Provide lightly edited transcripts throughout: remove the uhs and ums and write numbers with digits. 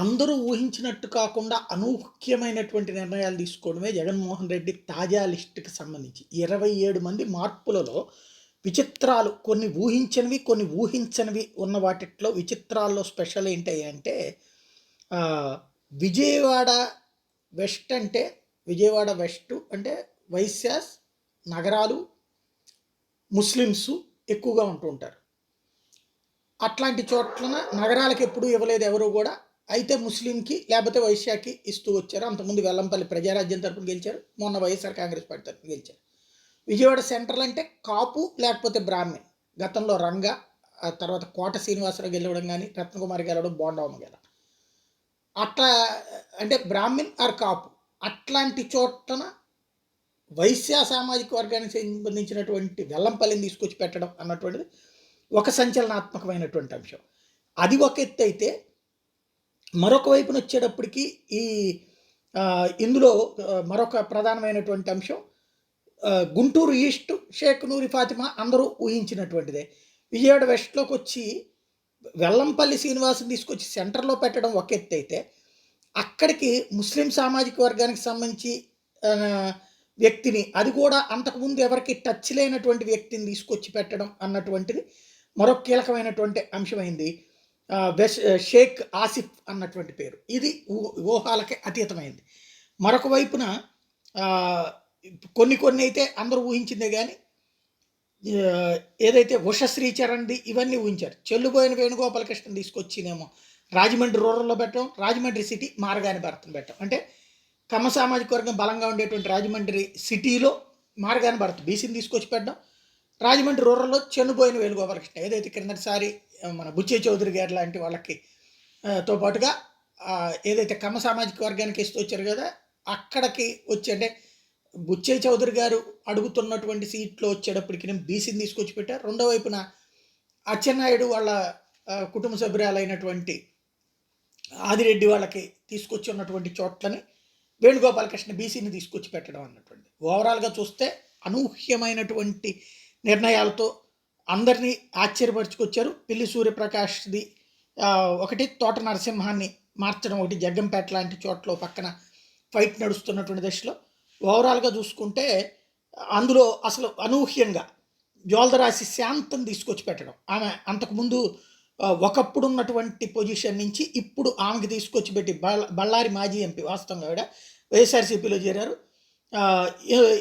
అందరూ ఊహించినట్టు కాకుండా అనూహ్యమైనటువంటి నిర్ణయాలు తీసుకోవడమే జగన్మోహన్ రెడ్డి తాజా లిస్టుకి సంబంధించి. 27 మంది మార్పులలో విచిత్రాలు కొన్ని ఊహించనివి, కొన్ని ఊహించనివి ఉన్న వాటిట్లో విచిత్రాల్లో స్పెషల్ ఏంటంటే ఆహ్, విజయవాడ విజయవాడ వెస్టు అంటే వైశ్యాస్, నగరాలు, ముస్లిమ్సు ఎక్కువగా ఉంటూ ఉంటారు. అట్లాంటి చోట్లన నగరాలకు ఎప్పుడూ ఇవ్వలేదు ఎవరు గూడా. అయితే ముస్లింకి లేకపోతే వైశ్యాకి ఇస్తూ వచ్చారు. అంతకుముందు వెల్లంపల్లి ప్రజారాజ్యం తరపున గెలిచారు. మొన్న వైఎస్ఆర్ కాంగ్రెస్ పార్టీ తరపున గెలిచారు. విజయవాడ సెంట్రల్ అంటే కాపు లేకపోతే బ్రాహ్మిన్. గతంలో రంగ, ఆ తర్వాత కోట శ్రీనివాసరావు గెలవడం గానీ, రత్నకుమారి గెలవడం, బోండమ్మ గెలవడం. అట్లా అంటే బ్రాహ్మిన్ ఆర్ కాపు. అట్లాంటి చోట్లన వైశ్య సామాజిక వర్గానికి సంబంధించినటువంటి వెల్లంపల్లిని తీసుకొచ్చి పెట్టడం అన్నటువంటిది ఒక సంచలనాత్మకమైనటువంటి అంశం. అది ఒక ఎత్తైతే మరొక వైపున వచ్చేటప్పటికి ఈ ఇందులో మరొక ప్రధానమైనటువంటి అంశం గుంటూరు ఈస్ట్ షేక్ నూరి ఫాతిమా అందరూ ఊహించినటువంటిదే. విజయవాడ వెస్ట్లోకి వచ్చి వెల్లంపల్లి శ్రీనివాసుని తీసుకొచ్చి సెంటర్లో పెట్టడం ఒక ఎత్తైతే, అక్కడికి ముస్లిం సామాజిక వర్గానికి సంబంధించి వ్యక్తిని, అది కూడా అంతకుముందు ఎవరికి టచ్ లేనటువంటి వ్యక్తిని తీసుకొచ్చి పెట్టడం అన్నటువంటిది మరొక కీలకమైనటువంటి అంశమైంది. షేక్ ఆసిఫ్ అన్నటువంటి పేరు. ఇది ఊహాలకి అతీతమైంది. మరొక వైపున కొన్ని అయితే అందరూ ఊహించిందే కానీ ఏదైతే ఉషశ్రీచరణ్ది ఇవన్నీ ఊహించారు. చెల్లుబోయిన వేణుగోపాలకృష్ణని తీసుకొచ్చినేమో రాజమండ్రి రూరల్లో పెట్టడం, రాజమండ్రి సిటీ మార్గాని భరత్ని పెట్టడం. అంటే కమ్మ సామాజిక వర్గం బలంగా ఉండేటువంటి రాజమండ్రి సిటీలో మార్గాని భరత్ బీసీని తీసుకొచ్చి పెట్టడం, రాజమండ్రి రూరల్లో చెన్నుబోయిన వేణుగోపాలకృష్ణ ఏదైతే క్రిందటిసారి మన బుచ్చే చౌదరి గారు లాంటి వాళ్ళకి తో పాటుగా ఏదైతే కమ్మ సామాజిక వర్గానికి ఇస్తూ వచ్చారు కదా, అక్కడికి వచ్చి అంటే బుచ్చే చౌదరి గారు అడుగుతున్నటువంటి సీట్లో వచ్చేటప్పటికి బీసీని తీసుకొచ్చి పెట్టారు. రెండో వైపున అచ్చెన్నాయుడు వాళ్ళ కుటుంబ సభ్యురాలైనటువంటి ఆదిరెడ్డి వాళ్ళకి తీసుకొచ్చి ఉన్నటువంటి చోట్లని వేణుగోపాలకృష్ణ బీసీని తీసుకొచ్చి పెట్టడం అన్నటువంటి. ఓవరాల్గా చూస్తే అనూహ్యమైనటువంటి నిర్ణయాలతో అందరినీ ఆశ్చర్యపరుచుకొచ్చారు. పిల్లి సూర్యప్రకాష్ది ఒకటి, తోట నరసింహాన్ని మార్చడం ఒకటి, జగ్గంపేట లాంటి చోట్ల పక్కన ఫైట్ నడుస్తున్నటువంటి దశలో ఓవరాల్గా చూసుకుంటే అందులో అసలు అనూహ్యంగా జోల్దరాశి శాంతం తీసుకొచ్చి పెట్టడం. ఆమె అంతకుముందు ఒకప్పుడు ఉన్నటువంటి పొజిషన్ నుంచి ఇప్పుడు ఆమెకి తీసుకొచ్చి పెట్టి బళ్ళారి మాజీ ఎంపీ, వాస్తవంగా ఆవిడ వైఎస్ఆర్సీపీలో చేరారు.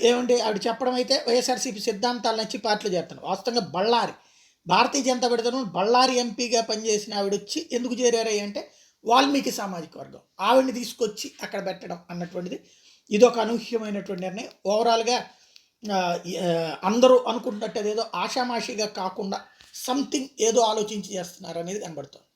ఏమంటే ఆవిడ చెప్పడం అయితే వైఎస్ఆర్సీపీ సిద్ధాంతాలు నచ్చి పార్టీలో చేరుతాను. వాస్తవంగా భారతీయ జనతా పార్టీ తరఫున బళ్ళారి ఎంపీగా పనిచేసిన ఆవిడ వచ్చి ఎందుకు చేరారు అంటే వాల్మీకి సామాజిక వర్గం, ఆవిడని తీసుకొచ్చి అక్కడ పెట్టడం అన్నటువంటిది ఇదొక అనూహ్యమైనటువంటి నిర్ణయం. ఓవరాల్గా అందరూ అనుకుంటున్నట్టు ఏదో ఆషామాషిగా కాకుండా సంథింగ్ ఏదో ఆలోచించి చేస్తున్నారు అనేది కనబడుతుంది.